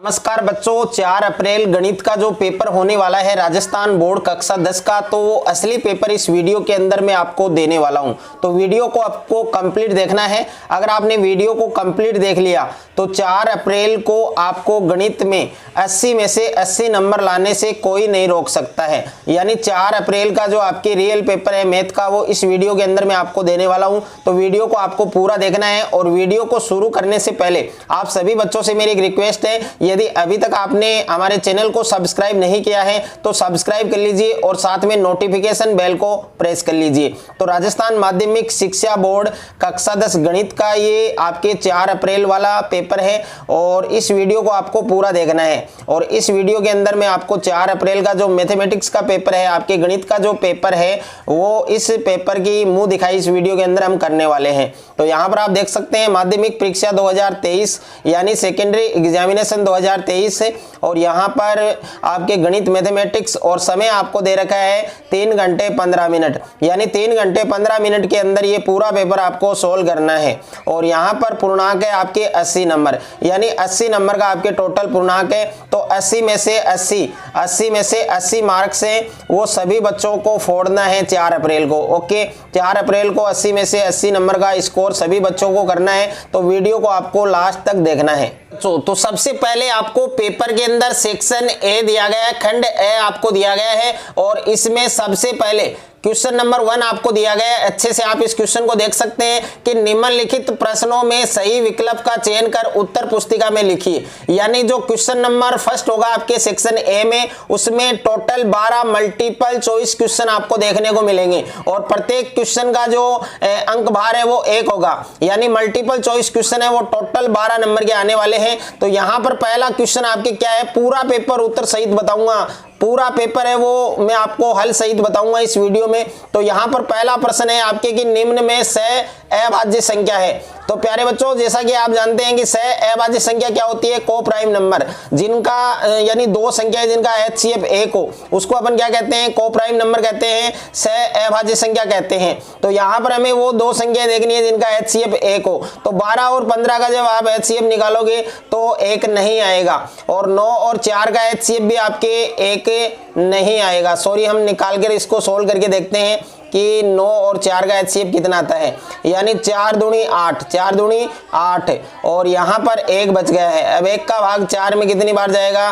नमस्कार बच्चों, 4 अप्रैल गणित का जो पेपर होने वाला है राजस्थान बोर्ड कक्षा 10 का, तो वो असली पेपर इस वीडियो के अंदर मैं आपको देने वाला हूं। तो वीडियो को आपको कंप्लीट देखना है। अगर आपने वीडियो को कंप्लीट देख लिया तो 4 अप्रैल को आपको गणित में 80 में से 80 नंबर लाने से कोई नहीं रोक सकता है। यानी 4 अप्रैल का जो आपके रियल पेपर है मैथ का, वो इस वीडियो के अंदर मैं आपको देने वाला हूं। तो वीडियो को आपको पूरा देखना है। और वीडियो को शुरू करने से पहले आप सभी बच्चों से मेरी एक रिक्वेस्ट है, यदि अभी तक आपने हमारे चैनल को सब्सक्राइब नहीं किया है तो सब्सक्राइब कर लीजिए और साथ में नोटिफिकेशन बेल को प्रेस कर लीजिए। तो राजस्थान माध्यमिक शिक्षा बोर्ड कक्षा 10 गणित का ये आपके 4 अप्रैल वाला पेपर है और इस वीडियो को आपको पूरा देखना है। और इस वीडियो के अंदर मैं आपको 4 अप्रैल का जो मैथमेटिक्स का पेपर है, आपके गणित का जो पेपर है, वो इस पेपर की मुंह दिखाई इस वीडियो के अंदर हम करने वाले हैं। तो यहाँ पर आप देख सकते हैं माध्यमिक परीक्षा 2023 यानी सेकेंडरी एग्जामिनेशन 2023 है। और यहाँ पर आपके गणित मैथमेटिक्स और समय आपको दे रखा है 3 घंटे 15 मिनट, यानी 3 घंटे 15 मिनट के अंदर ये पूरा पेपर आपको सोल्व करना है। और यहाँ पर पूर्णांक है आपके 80 नंबर, यानी 80 नंबर का आपके टोटल पूर्णांक है। तो 80 में से 80 मार्क्स है, वो सभी बच्चों को फोड़ना है 4 अप्रैल को। ओके, 4 अप्रैल को 80 में से 80 नंबर का स्कोर सभी बच्चों को करना है। तो वीडियो को आपको लास्ट तक देखना है। तो सबसे पहले आपको पेपर के अंदर सेक्शन ए दिया गया है, खंड ए आपको दिया गया है। और इसमें सबसे पहले क्वेश्चन नंबर 1 आपको दिया गया है। अच्छे से आप इस क्वेश्चन को देख सकते हैं कि निम्नलिखित प्रश्नों में सही विकल्प का चयन कर उत्तर पुस्तिका में लिखिए। यानी जो क्वेश्चन नंबर फर्स्ट होगा आपके सेक्शन ए में, उसमें टोटल 12 मल्टीपल चॉइस क्वेश्चन आपको देखने को मिलेंगे और प्रत्येक क्वेश्चन का जो अंक भार है वो 1 होगा। यानी मल्टीपल चॉइस क्वेश्चन है वो टोटल 12 नंबर के आने वाले हैं। तो यहाँ पर पहला क्वेश्चन आपके क्या है, पूरा पेपर उत्तर सहित बताऊंगा, पूरा पेपर है वो मैं आपको हल सहित बताऊंगा इस वीडियो में। तो यहाँ पर पहला प्रश्न है आपके कि निम्न में से अभाज्य संख्या है। तो प्यारे बच्चों, जैसा कि आप जानते हैं कि सह अभाज्य संख्या क्या होती है, को प्राइम नंबर, जिनका यानी 2 संख्याएं जिनका HCF 1 हो, उसको अपन क्या कहते हैं, को प्राइम नंबर कहते हैं, सह अभाज्य संख्या कहते हैं। तो यहाँ पर हमें वो 2 संख्याएं देखनी है जिनका HCF 1 हो। तो 12 और 15 का जब आप HCF निकालोगे तो 1 नहीं आएगा और 9 और 4 का HCF भी आपके 1 नहीं आएगा। सॉरी, हम निकाल कर इसको सोल्व करके देखते हैं कि 9 और 4 का HCF कितना आता है। यानी 4 दूनी 8, 4 दूनी 8 और यहाँ पर 1 बच गया है। अब 1 का भाग 4 में कितनी बार जाएगा,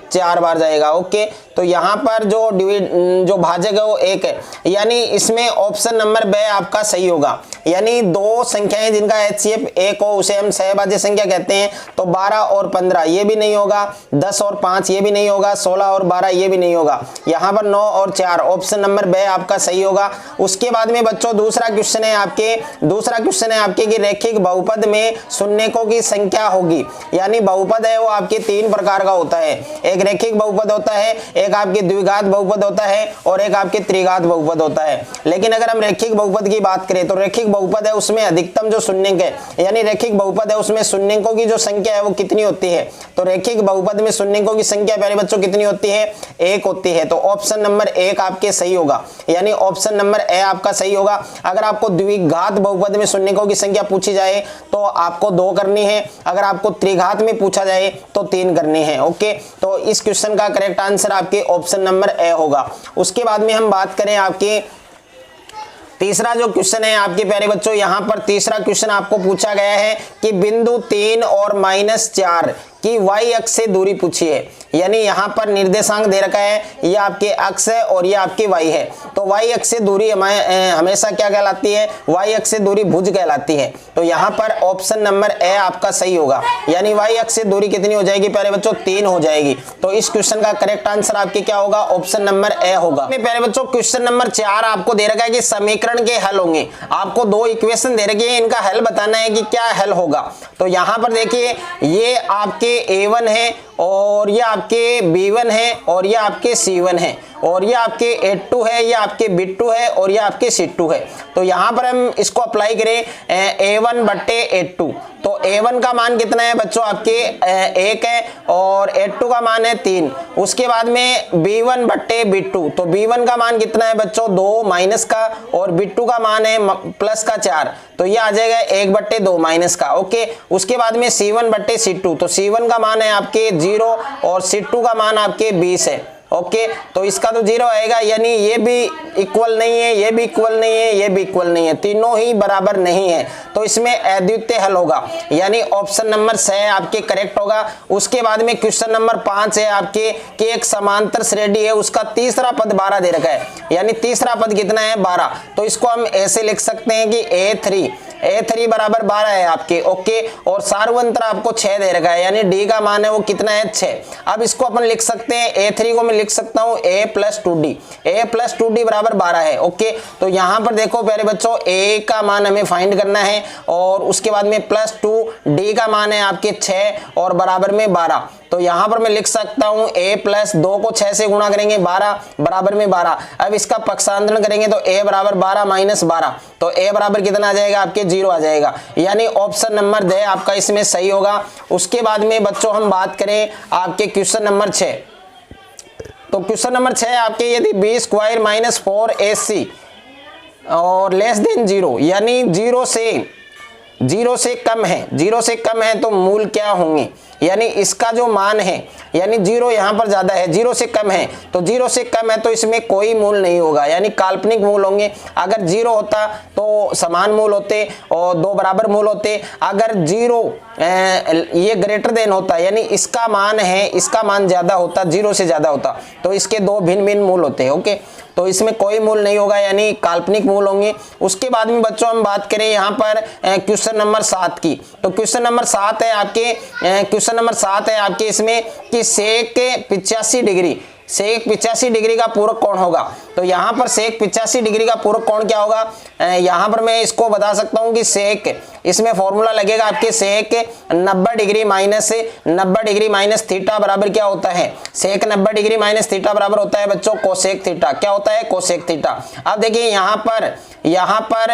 4 बार जाएगा। ओके, तो यहाँ पर जो भाजक है वो 1 है, यानी इसमें ऑप्शन नंबर ब आपका सही होगा। यानी 2 संख्याएं जिनका HCF 1 हो उसे हम सहभाज्य संख्या कहते हैं। तो 12 और 15 ये भी नहीं होगा, 10 और 5 ये भी नहीं होगा, 16 और 12 ये भी नहीं होगा। यहाँ पर 9 और 4 ऑप्शन नंबर ब आपका सही होगा। उसके बाद में बच्चों दूसरा क्वेश्चन है आपके कि रैखिक बहुपद में शून्यकों की संख्या होगी। यानी बहुपद है वो आपके 3 प्रकार का होता है। एक रैखिक बहुपद होता है, एक आपके द्विघात बहुपद होता है और एक आपके त्रिघात बहुपद होता है। लेकिन अगर हम रैखिक बहुपद की बात करें तो रैखिक बहुपद है उसमें अधिकतम जो शून्यक है, यानी रैखिक बहुपद है उसमें शून्यकों की जो संख्या है वो कितनी होती है। तो रैखिक बहुपद में शून्यकों की संख्या प्यारे बच्चों कितनी होती है, 1 होती है। तो ऑप्शन नंबर 1 आपके सही होगा, यानी ऑप्शन नंबर ए आपका सही होगा। अगर आपको द्विघात बहुपद में शून्यकों की संख्या पूछी जाए तो आपको 2 करनी है, अगर आपको त्रिघात में पूछा जाए तो 3 करनी है। ओके, तो इस क्वेश्चन का करेक्ट आंसर आपके ऑप्शन नंबर ए होगा। उसके बाद में हम बात करें आपके तीसरा जो क्वेश्चन है आपके प्यारे बच्चों, यहाँ पर तीसरा क्वेश्चन आपको पूछा गया है कि बिंदु 3 और -4 की y अक्ष से दूरी पूछी है। यानी यहाँ पर निर्देशांक दे रखा है, ये आपके अक्ष है और ये आपकी y है। तो y अक्ष से दूरी हमेशा क्या कहलाती है, y अक्ष से दूरी भुज कहलाती है। तो यहाँ पर ऑप्शन नंबर ए आपका सही होगा, यानी y अक्ष से दूरी कितनी हो जाएगी प्यारे बच्चों, 3 हो जाएगी। तो इस क्वेश्चन का करेक्ट आंसर आपके क्या होगा, ऑप्शन नंबर ए होगा। प्यारे बच्चों क्वेश्चन नंबर 4 आपको दे रखा है कि समीकरण के हल होंगे। आपको 2 इक्वेशन दे रखी है, इनका हल बताना है कि क्या हल होगा। तो यहाँ पर देखिए, ये आपके A1 है और ये आपके B1 है और ये आपके C1 है। और ये आपके A2 है, ये आपके B2 है और ये आपके C2 है। तो यहाँ पर हम इसको अप्लाई करें A1 बट्टे A2, तो A1 का मान कितना है बच्चों आपके 1 है और A2 का मान है 3। उसके बाद में B1 बट्टे B2, तो B1 का मान कितना है बच्चों 2 माइनस का और B2 का मान है प्लस का 4, तो ये आ जाएगा 1 बट्टे 2 माइनस का। ओके, उसके बाद में C1 बट्टे C2, तो C1 का मान है आपके 0 और C2 का मान आपके 20 है। ओके, तो इसका तो 0 आएगा, यानी ये भी इक्वल नहीं है, ये भी इक्वल नहीं है, ये भी इक्वल नहीं है, तीनों ही बराबर नहीं है, तो इसमें अद्वितीय हल होगा, यानी ऑप्शन नंबर 6 आपके करेक्ट होगा। उसके बाद में क्वेश्चन नंबर 5 है आपके कि एक समांतर श्रेणी है, उसका तीसरा पद 12 दे रखा है, यानी तीसरा पद कितना है 12, तो इसको हम ऐसे लिख सकते हैं कि A3 बराबर 12 है आपके। ओके, और सार्वंतर आपको 6 दे रखा है, यानी डी का मान है वो कितना है 6। अब इसको अपन लिख सकते हैं A3 को मैं लिख सकता हूं A प्लस 2D बराबर 12 है। ओके, तो यहां पर देखो प्यारे बच्चों A का मान हमें फाइंड करना है और उसके बाद में प्लस 2D का मान है आपके 6 और बराबर में 12, तो यहां पर मैं लिख सकता हूं A प्लस 2 को 6 से गुणा करेंगे 12 बराबर में 12। अब इसका पक्षांतरण करेंगे तो A बराबर 12 माइनस 12, तो A बराबर कितना आ जाएगा आपके 0 आ जाएगा, यानी ऑप्शन नंबर D आपका इसमें सही होगा। उसके बाद में बच्चों हम बात करें आपके क्वेश्चन नंबर 6, तो क्वेश्चन नंबर 6 आपके यदि B स्क्वायर माइनस 4AC और लेस देन 0, यानी 0 से कम है तो मूल क्या होंगे, यानी इसका जो मान है, यानी 0 यहाँ पर ज्यादा है, 0 से कम है, तो 0 से कम है तो इसमें कोई मूल नहीं होगा, यानी काल्पनिक मूल होंगे। अगर 0 होता तो समान मूल होते और 2 बराबर मूल होते। अगर 0 ये ग्रेटर देन होता, यानी इसका मान है, इसका मान ज्यादा होता, 0 से ज्यादा होता, तो इसके 2 भिन्न भिन्न मूल होते हैं। ओके, तो इसमें कोई मूल नहीं होगा, यानी काल्पनिक मूल होंगे। उसके बाद में बच्चों हम बात करें यहाँ पर क्वेश्चन नंबर 7 की, तो क्वेश्चन नंबर 7 है आपके इसमें कि सेक 85 डिग्री का पूरक कोण होगा। तो यहाँ पर सेक 85 डिग्री का पूरक कोण क्या होगा, यहाँ पर मैं इसको बता सकता हूँ कि सेक, इसमें फॉर्मूला लगेगा आपके सेक 90 डिग्री माइनस थीटा बराबर क्या होता है, सेक 90 डिग्री माइनस थीटा बराबर होता है बच्चों कोसेक थीटा। क्या होता है, कोसेक थीटा। अब देखिए यहाँ पर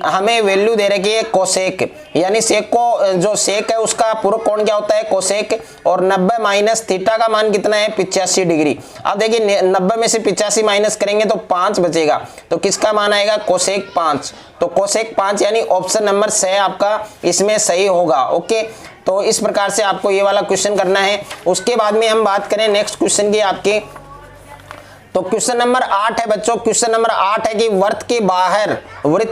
हमें वैल्यू दे रखी है कोसेक, यानी सेक को जो सेक है उसका पूरक कोण क्या होता है कोसेक, और 90 माइनस थीटा का मान कितना है 85 डिग्री। अब देखिए 90 में से 85 माइनस करेंगे तो 5 बचेगा, तो किसका मान आएगा कोसेक 5, तो कोसेक 5 यानी ऑप्शन नंबर 6 आपका इसमें सही होगा। ओके, तो इस प्रकार से आपको ये वाला क्वेश्चन करना है। उसके बाद में हम बात करें नेक्स्ट क्वेश्चन की आपके, तो क्वेश्चन नंबर 8 है बच्चों, क्वेश्चन नंबर 8 है कि वृत्त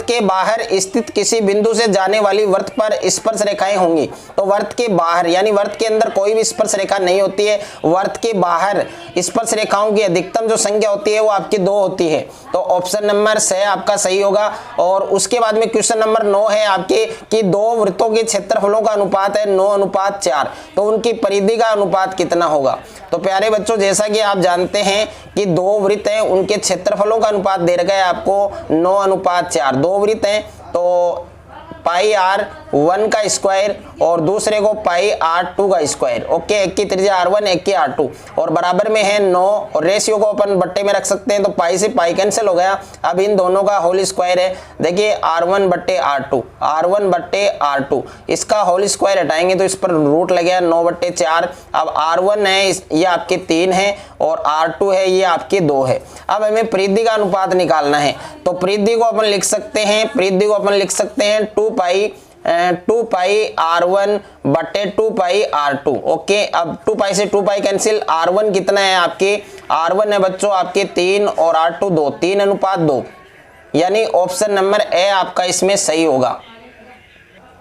के बाहर स्थित किसी बिंदु से जाने वाली वृत्त पर स्पर्श रेखाएं होंगी। तो वृत्त के बाहर, यानी वृत्त के अंदर कोई भी स्पर्श रेखा नहीं होती है, वृत्त के बाहर स्पर्श रेखाओं की अधिकतम जो संख्या होती है वो आपकी 2 होती है, तो ऑप्शन नंबर 6 आपका सही होगा। और उसके बाद में क्वेश्चन नंबर 9 है आपके कि 2 वृत्तों के क्षेत्रफलों का अनुपात है 9:4, तो उनकी परिधि का अनुपात कितना होगा। तो प्यारे बच्चों जैसा कि आप जानते हैं कि 2 वृत्त हैं, उनके क्षेत्रफलों का अनुपात दे रखा है आपको 9:4। 2 वृत्त हैं तो पाई r1 का स्क्वायर और दूसरे को पाई r2 का स्क्वायर। ओके, एक की त्रिज्या r1 एक की r2 और बराबर में है 9, और रेशियो को अपन बट्टे में रख सकते हैं, तो पाई से पाई कैंसिल हो गया। अब इन दोनों का होल स्क्वायर है, देखिए r1 बट्टे r2, इसका होल स्क्वायर हटाएंगे तो इस पर रूट लग गया 9/4। अब r1 है ये आपके 3 है और r2 है ये आपके 2 है। अब हमें परिधि का अनुपात निकालना है, तो परिधि को अपन लिख सकते हैं 2 पाई r1 बटे 2 पाई r2। ओके, अब 2 पाई से 2 पाई कैंसिल, r1 कितना है आपके, r1 है बच्चों आपके 3 और r2 2, 3:2, यानी ऑप्शन नंबर ए आपका इसमें सही होगा।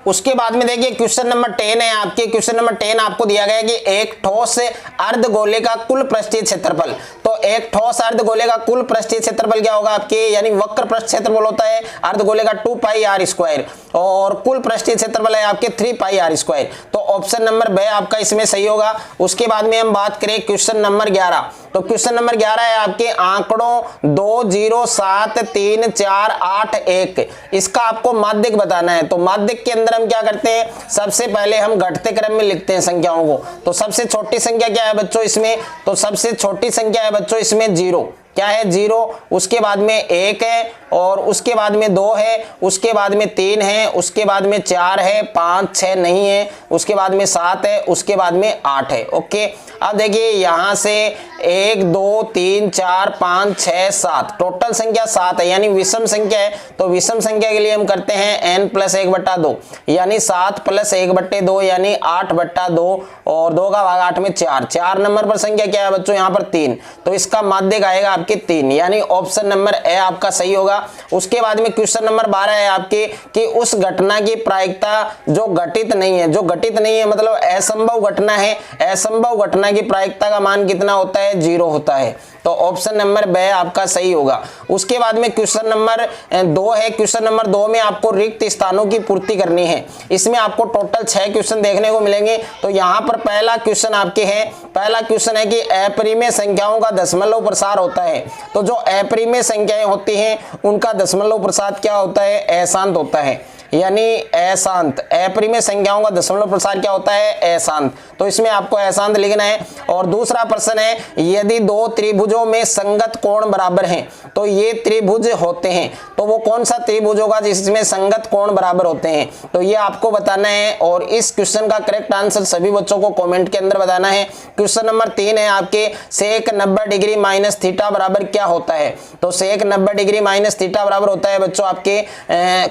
उसके बाद में देखिए क्वेश्चन नंबर 10 है आपके, क्वेश्चन नंबर 10 आपको दिया गया है कि एक ठोस अर्धगोले का कुल पृष्ठीय क्षेत्रफल, तो एक ठोस अर्धगोले का कुल पृष्ठीय क्षेत्रफल क्या होगा आपके, यानी वक्र पृष्ठ क्षेत्रफल होता है अर्धगोले का 2 पाई r स्क्वायर और कुल पृष्ठीय क्षेत्रफल है आपके 3 पाई r स्क्वायर। तो ऑप्शन नंबर ब आपका इसमें सही होगा। उसके बाद में हम बात करें क्वेश्चन नंबर 11, तो क्वेश्चन नंबर 11 है आपके आंकड़ों 2 0 7 3 4 8 1, इसका आपको माध्यक बताना है। तो माध्यक के अंदर हम क्या करते हैं, सबसे पहले हम घटते क्रम में लिखते हैं संख्याओं को। तो सबसे छोटी संख्या क्या है बच्चों इसमें, तो सबसे छोटी संख्या है बच्चों इसमें 0, क्या है 0, उसके बाद में 1 है, और उसके बाद में 2 है, उसके बाद में 3 है, उसके बाद में 4 है, 5 6 नहीं है, उसके बाद में 7 है, उसके बाद में 8 है। ओके, अब देखिए यहां से 1 2 3 4 5 6 7, टोटल संख्या 7 है, यानी विषम संख्या है। तो विषम संख्या के लिए हम करते हैं n + 1/2, यानी 7 + 1/2 यानी 8/2, और 2 का भाग 8 में 4। 4 नंबर पर संख्या क्या है बच्चों यहाँ पर 3, तो इसका माध्यक आएगा आपके 3, यानी ऑप्शन नंबर ए आपका सही होगा। उसके बाद में क्वेश्चन नंबर 12 है आपके कि उस घटना की प्रायिकता जो घटित नहीं है, जो घटित नहीं है मतलब असंभव घटना है, असंभव घटना की प्रायिकता का मान कितना होता है, 0 होता है। तो ऑप्शन नंबर ब आपका सही होगा। उसके बाद में क्वेश्चन नंबर 2 है, क्वेश्चन नंबर 2 में आपको रिक्त स्थानों की पूर्ति करनी है। इसमें आपको टोटल 6 क्वेश्चन देखने को मिलेंगे। तो यहाँ पर पहला क्वेश्चन आपके है, पहला क्वेश्चन है कि अपरिमेय संख्याओं का दशमलव प्रसार होता है। तो जो अपरिमेय संख्याएं होती हैं उनका दशमलव प्रसार क्या होता है, अशांत होता है, यानी अशांत। अपरिमेय संख्याओं का दशमलव प्रसार क्या होता है, अशांत। तो इसमें आपको अशांत लिखना है। और दूसरा प्रश्न है, यदि 2 त्रिभुजों में संगत कोण बराबर हैं, तो ये त्रिभुज होते हैं, तो वो कौन सा त्रिभुज होगा जिसमें संगत कोण बराबर होते हैं, तो ये आपको बताना है। और इस क्वेश्चन का करेक्ट आंसर सभी बच्चों को कमेंट के अंदर बताना है। क्वेश्चन नंबर 3 है आपके, सेक 90 डिग्री माइनस थीटा बराबर क्या होता है। तो सेक 90 डिग्री माइनस थीटा बराबर होता है बच्चों आपके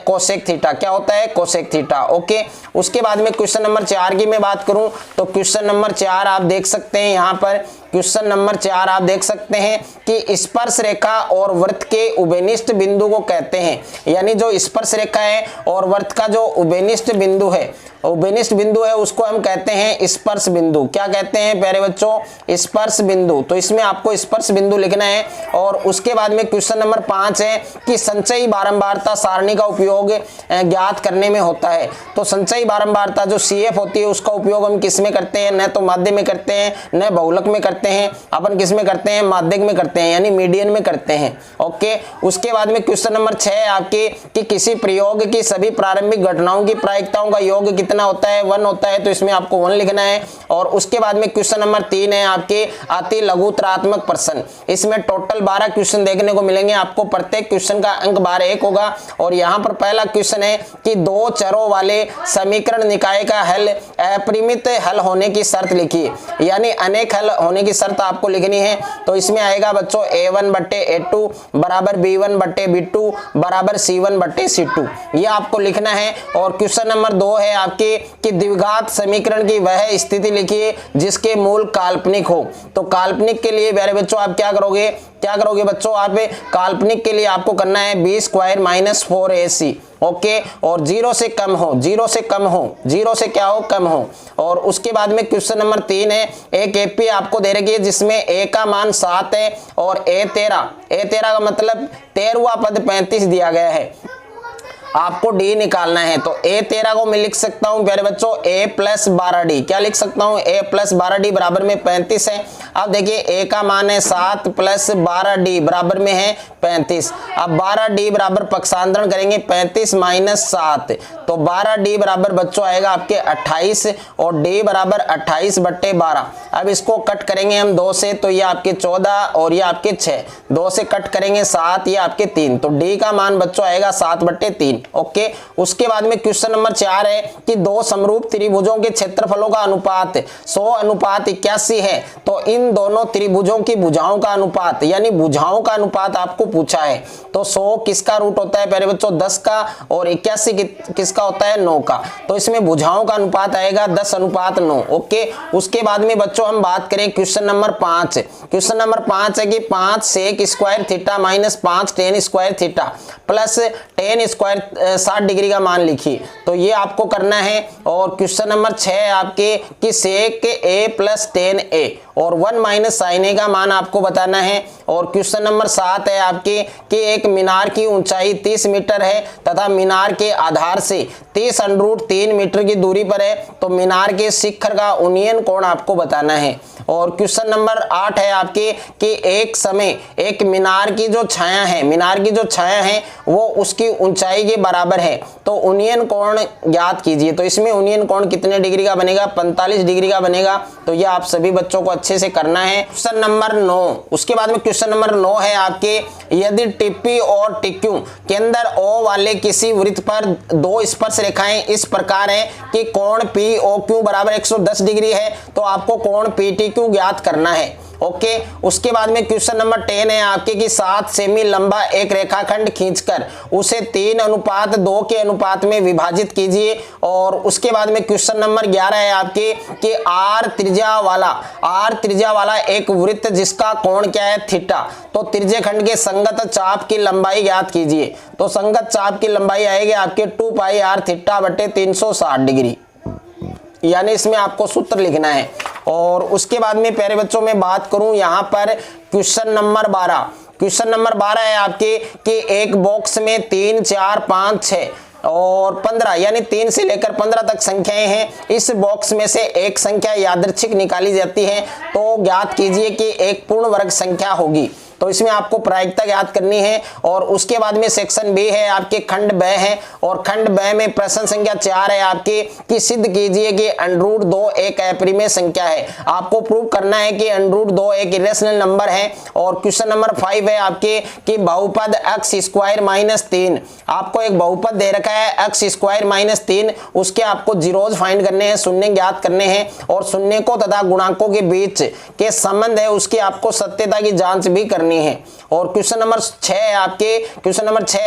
कोसेक थीटा, क्या होता है, कोसेक थीटा। ओके, उसके बाद में क्वेश्चन नंबर 4 की मैं बात करूं तो क्वेश्चन नंबर 4 आप देख सकते हैं यहाँ पर, क्वेश्चन नंबर 4 आप देख सकते हैं कि स्पर्श रेखा और वृत्त के उभयनिष्ठ बिंदु को कहते हैं, यानी जो स्पर्श रेखा है और वृत्त का जो उभयनिष्ठ बिंदु है, उभयनिष्ठ बिंदु है उसको हम कहते हैं स्पर्श बिंदु। क्या कहते हैं प्यारे बच्चों, स्पर्श बिंदु। तो इसमें आपको स्पर्श बिंदु लिखना है। और उसके बाद में क्वेश्चन नंबर 5 है कि संचयी बारंबारता सारणी का उपयोग ज्ञात करने में होता है। तो संचयी बारंबारता जो CF होती है उसका उपयोग हम किस में करते हैं, न तो माध्य में करते हैं न बहुलक में करते हैं, अपन किस में करते हैं, माध्यक में करते हैं, यानी मीडियन में करते हैं। ओके, उसके बाद में क्वेश्चन नंबर 6 है आपके कि किसी प्रयोग की सभी प्रारंभिक घटनाओं की प्रायिकताओं का योग कितना होता है, 1 होता है। तो इसमें आपको 1 लिखना है। और उसके बाद में क्वेश्चन नंबर 3 है आपके अति लघुतरात्मक प्रश्न। इसमें टोटल 12 क्वेश्चन देखने को मिलेंगे आपको, प्रत्येक क्वेश्चन का अंक 1 होगा। और यहाँ पर पहला क्वेश्चन है कि 2 चरों वाले समीकरण निकाय का हल अपरिमित हल होने की शर्त लिखिए, यानी अनेक हल होने की शर्त आपको लिखनी है। तो इसमें आएगा बच्चों A1/A2 बराबर B1/B2 बराबर C1/C2, ये आपको लिखना है। और क्वेश्चन नंबर 2 है आपके कि द्विघात समीकरण की वह स्थिति लिखिए जिसके मूल काल्पनिक हो। तो काल्पनिक के लिए प्यारे बच्चों आप क्या करोगे बच्चों, आप काल्पनिक के लिए आपको करना है B² - 4AC। ओके, और 0 से कम हो, 0 से कम हो, 0 से क्या हो, कम हो। और उसके बाद में क्वेश्चन नंबर 3 है, एक AP आपको दे रखी है जिसमें A का मान 7 है और A13 का मतलब 13वां पद 35 दिया गया है, आपको D निकालना है। तो A13 को मैं लिख सकता हूं प्यारे बच्चों A + 12D, क्या लिख सकता हूं, A + 12D बराबर में 35 है। अब देखिए A का मान है 7 + 12D बराबर में है 35। अब 12D बराबर पक्षांतरण करेंगे 35 - 7, तो 12D बराबर बच्चों आएगा आपके 28 और D बराबर 28/12। अब इसको कट करेंगे हम 2 से, तो ये आपके 14 और ये आपके 6, 2 से कट करेंगे 7, ये आपके 3, तो D का मान बच्चों आएगा 7/3। ओके, उसके बाद में क्वेश्चन नंबर 4 है कि 2 समरूप त्रिभुजों के क्षेत्रफलों का अनुपात 100:81 है। तो इन दोनों त्रिभुजों की भुजाओं का अनुपात, यानी भुजाओं का अनुपात आपको पूछा है। तो 100 किसका रूट होता है प्यारे बच्चों, 10 का, और 81 किसका होता है, 9 का। तो इसमें भुजाओं का अनुपात आएगा 10:9। ओके, उसके बाद में बच्चों बच्चों हम बात करें क्वेश्चन नंबर 5। क्वेश्चन नंबर 5 है कि 5 sec square theta minus 5 ten square theta plus ten square 60 degree का मान लिखिए। तो ये आपको करना है। और क्वेश्चन नंबर 6 है आपके कि सेक ए प्लस टेन ए और 1 माइनस साइन ए का मान आपको बताना है। और क्वेश्चन नंबर 7 है आपके कि एक मीनार की ऊंचाई 30 मीटर है तथा मीनार के आधार से 30√3 मीटर की दूरी पर है, तो मीनार के शिखर का उन्नयन कोण आपको बताना है। और क्वेश्चन नंबर 8 है आपके कि एक समय एक मीनार की जो छाया है वो उसकी ऊंचाई के बराबर है, तो उन्नयन कोण ज्ञात कीजिए। तो इसमें उन्नयन कोण कितने डिग्री का बनेगा? 45 डिग्री का बनेगा। तो ये आप सभी बच्चों को अच्छे से करना है। क्वेश्चन नंबर 9, उसके बाद में क्वेश्चन नंबर 9 है आपके यदि टीपी और टीक्यू के अंदर ओ वाले किसी वृत्त पर दो स्पर्श रेखाएं इस प्रकार हैं कि कोण पी ओ क्यू बराबर 110 डिग्री है, तो आपको कोण पी टी क्यू ज्ञात करना है। ओके। उसके बाद में क्वेश्चन नंबर 10 है आपके कि 7 सेमी लंबा एक रेखाखंड खींचकर उसे 3:2 के अनुपात में विभाजित कीजिए। और उसके बाद में क्वेश्चन नंबर 11 है आपके कि आर त्रिज्या वाला एक वृत्त जिसका कोण क्या है? थीटा। तो त्रिज्य खंड के संगत चाप की लंबाई ज्ञात कीजिए। तो संगत चाप की लंबाई आएगी आपके 2 पाई आर थीटा बटे 360 डिग्री, यानी इसमें आपको सूत्र लिखना है। और उसके बाद में प्यारे बच्चों में बात करूं यहाँ पर क्वेश्चन नंबर 12 है आपके कि एक बॉक्स में 3 4 5 6 और 15 यानी 3 से लेकर 15 तक संख्याएं हैं। इस बॉक्स में से एक संख्या यादृच्छिक निकाली जाती है, तो ज्ञात कीजिए कि एक पूर्ण वर्ग संख्या होगी। तो इसमें आपको प्रायिकता ज्ञात करनी है। और उसके बाद में सेक्शन बी है आपके खंड ब है, और खंड ब में प्रश्न संख्या 4 है आपके कि सिद्ध कीजिए कि √2 एक अपरिमेय संख्या है। आपको प्रूव करना है कि √2 एक इरेशनल नंबर है। और क्वेश्चन नंबर 5 है आपके कि बहुपद x स्क्वायर माइनस 3, आपको एक बहुपद दे रखा है x स्क्वायर माइनस 3, उसके आपको जीरोज फाइंड करने हैं, शून्य ज्ञात करने हैं। और शून्य को तथा गुणांकों के बीच के संबंध है उसकी आपको सत्यता की जांच भी करनी है। और क्वेश्चन नंबर 6 है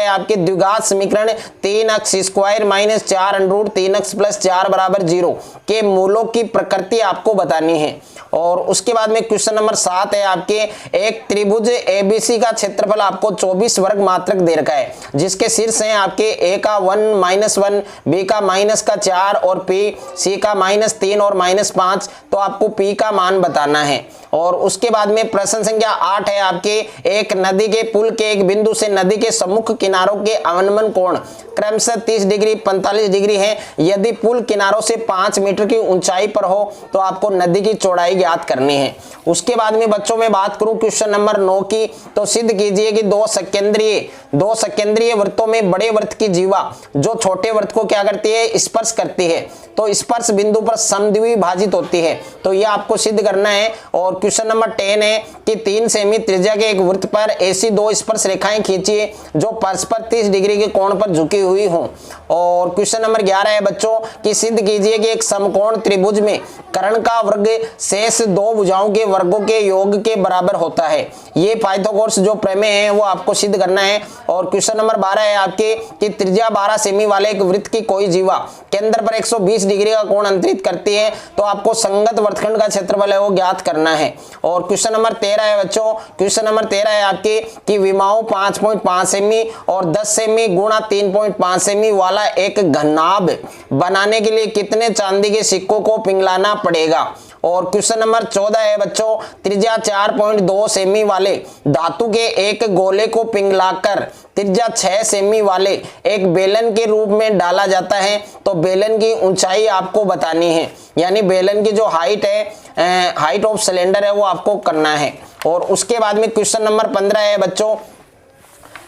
आपके द्विघात समीकरण 3x square minus 4√3x plus 4 बराबर 0 के मूलों की प्रकृति आपको बतानी है। और उसके बाद में क्वेश्चन नंबर 7 है आपके एक त्रिभुज ABC का क्षेत्रफल आपको 24 वर्ग मात्रक दे रखा है, जिसके शीर्ष हैं आपके A का 1 B का -4 और P C का -3 और -5, तो आपको P का मान बताना है। और उसके बाद में प्रश्न संख्या 8 है आपके एक नदी के पुल के एक बिंदु से नदी के सम्मुख किनारों के अवनमन कोण क्रमशः 30 डिग्री 45 डिग्री है। यदि पुल किनारों से 5 मीटर की ऊंचाई पर हो तो आपको नदी की चौड़ाई ज्ञात करनी है। उसके बाद में बच्चों में बात करूं क्वेश्चन नंबर 9 की, तो सिद्ध कीजिए कि दो सकेंद्रीय वृत्तों में बड़े वृत्त की जीवा जो छोटे वृत्त को क्या करती है? स्पर्श करती है, तो स्पर्श बिंदु पर समद्विभाजित होती है। तो यह आपको सिद्ध करना है। और क्वेश्चन नंबर 10 है कि 3 सेमी त्रिज्या के एक वृत्त पर ऐसी दो स्पर्श रेखाएं खींचिए जो परस्पर 30 डिग्री के कोण पर झुकी हुई हो। और क्वेश्चन नंबर 11 है बच्चों कि सिद्ध कीजिए कि एक समकोण त्रिभुज में कर्ण का वर्ग शेष दो भुजाओं के वर्गों के योग के बराबर होता है। ये पाइथागोरस जो प्रमेय है वो आपको सिद्ध करना है। और क्वेश्चन नंबर 12 है आपके कि त्रिज्या 12 सेमी वाले एक वृत्त की कोई जीवा केंद्र पर 120 डिग्री का कोण अंतरित करती है, तो आपको संगत वृत्तखंड का क्षेत्रफल है वो ज्ञात करना है। और क्वेश्चन नंबर 13 है बच्चों, क्वेश्चन नंबर 13 है आपके कि विमाओं 5.5 सेमी और 10 सेमी गुणा 3.5 सेमी वाला एक घनाभ बनाने के लिए कितने चांदी के सिक्कों को पिघलाना पड़ेगा। और क्वेश्चन नंबर 14 है बच्चों, त्रिज्या 4.2 सेमी वाले धातु के एक गोले को पिघलाकर त्रिज्या 6 सेमी वाले एक बेलन के रूप में डाला जाता है, तो बेलन की ऊंचाई आपको बतानी है, यानी बेलन की जो हाइट है, हाइट ऑफ सिलेंडर है वो आपको करना है। और उसके बाद में क्वेश्चन नंबर 15 है बच्चों,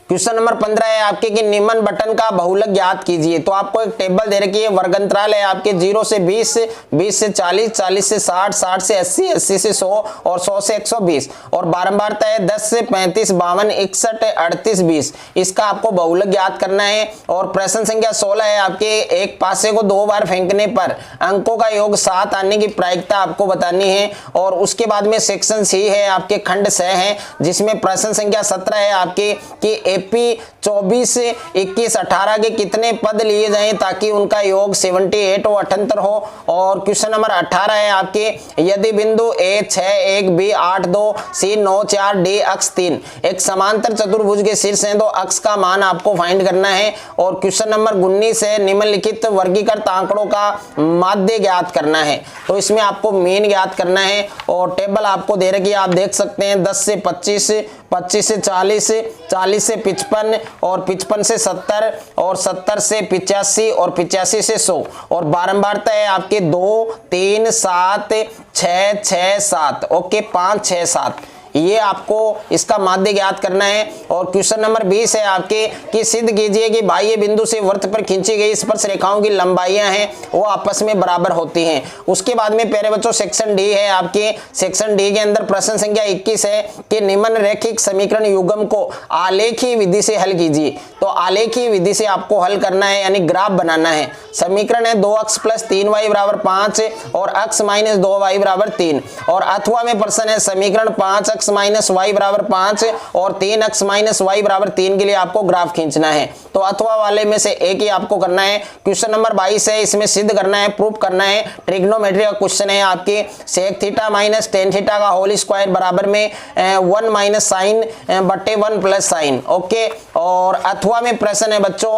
क्वेश्चन नंबर 15 है आपके कि निम्न बटन का बहुलक ज्ञात कीजिए। तो आपको एक टेबल दे रखी है, वर्गंतराल है आपके 0 से 20, 20 से 40, 40 से 60, 60 से 80, 80 से 100 और 100 से 120। और बारंबारता है 10 से 35, 52, 61, 38, 20। इसका आपको बहुलक ज्ञात करना है। और प्रश्न संख्या 16 है आपके एक पासे को 2 बार फेंकने पर अंकों का योग 7 आने की प्रायिकता आपको बतानी है। और उसके बाद में सेक्शन सी है आपके खंड 6 है, जिसमें प्रश्न संख्या 17 है आपके कि एपी 24, 21, 18 के कितने पद लिए जाएं ताकि उनका योग 78 और 78 हो। और क्वेश्चन नंबर 18 है आपके, यदि बिंदु ए 6, 1, बी 8, 2, सी 9, 4, डी अक्ष 3 एक समांतर चतुर्भुज के शीर्ष हैं, तो अक्ष का मान आपको फाइंड करना है। और क्वेश्चन नंबर 19 है, निम्नलिखित वर्गीकृत आंकड़ों का माध्य ज्ञात करना है। तो इसमें आपको मीन ज्ञात करना है और टेबल आपको दे रखी है, आप देख सकते हैं 10 से 25, 25 से 40, 40 से 55 और 55 से 70 और 70 से 85 और 85 से 100। और बारंबारता है आपके 2, 3, 7, 6, 6, 7, ओके 5, 6, 7, ये आपको इसका माध्य ज्ञात करना है। और क्वेश्चन नंबर 20 है आपके कि सिद्ध कीजिए कि बाह्य बिंदु से वृत्त पर खींची गई स्पर्श रेखाओं की लंबाइयां हैं वो आपस में बराबर होती हैं। उसके बाद में प्यारे बच्चों सेक्शन डी है आपके, सेक्शन डी के अंदर प्रश्न संख्या 21 है कि निम्न रैखिक समीकरण युग्म को आलेखीय विधि से हल कीजिए। तो आलेखीय विधि से आपको हल करना है, यानी ग्राफ बनाना है। समीकरण है 2x + 3y = 5 और x - 2y = 3। और अथवा में प्रश्न है समीकरण 5x - y = 5 और 3x - y = 3 के लिए आपको ग्राफ खींचना है। तो अथवा वाले में से एक ही आपको करना है। क्वेश्चन नंबर 22 है, इसमें सिद्ध करना है, प्रूफ करना है। ट्रिग्नोमेट्री का क्वेश्चन है आपके, sec θ - tan θ का होल स्क्वायर बराबर में 1 - sin बटे 1 + sin, ओके। और अथवा में प्रश्न है बच्चों,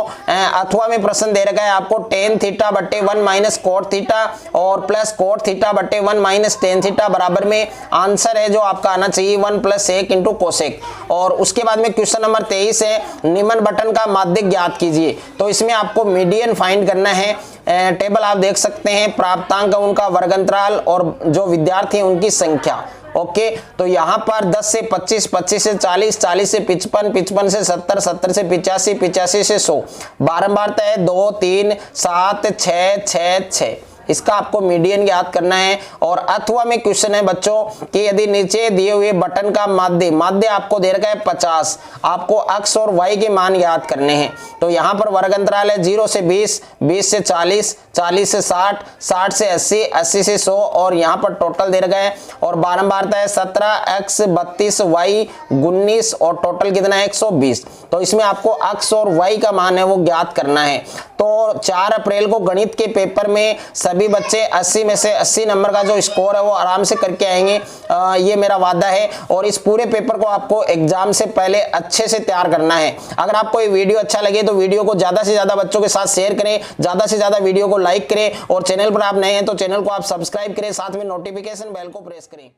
अथवा में प्रश्न दे रखा है आपको tan θ बटे 1 - cot θ और प्लस cot θ बटे 1 - tan θ बराबर में आंसर है जो आपका आना चाहिए 1 + sec × कोसेक। और उसके बाद में क्वेश्चन नंबर 23 है, निम्न बटन का माध्य ज्ञात कीजिए। तो इसमें आपको मीडियन फाइंड करना है। टेबल आप देख सकते हैं, प्राप्तांक उनका वर्गंतराल और जो विद्यार्थी हैं उनकी संख्या, ओके। तो यहाँ पर 10 से 25, 25 से 40, 40 से 55, 55 से 70, 70 से 85, 85 से 100। बारंबारता है 2, 3, 7, 6, 6, 6। इसका आपको मीडियन ज्ञात करना है। और अथवा में क्वेश्चन है बच्चों कि यदि नीचे दिए हुए बटन का माध्य आपको दे रखा है 50, आपको x और y के मान ज्ञात करने हैं। तो यहाँ पर वर्ग अंतराल है 0 से 20, 20 से 40, 40 से 60, 60 से 80, 80 से 100 और यहाँ पर टोटल दे रखा है। और बारंबारता है 17x, 32, y 19 और टोटल कितना है 120। तो इसमें आपको x और y का मान है वो ज्ञात करना है। तो 4 अप्रैल को गणित के पेपर में सभी बच्चे 80 में से 80 नंबर का जो स्कोर है वो आराम से करके आएंगे, ये मेरा वादा है। और इस पूरे पेपर को आपको एग्जाम से पहले अच्छे से तैयार करना है। अगर आपको ये वीडियो अच्छा लगे तो वीडियो को ज्यादा से ज्यादा बच्चों के साथ शेयर करें, ज्यादा से ज्यादा वीडियो को लाइक करें और चैनल पर आप नए हैं तो चैनल को आप सब्सक्राइब करें, साथ में नोटिफिकेशन बेल को प्रेस करें।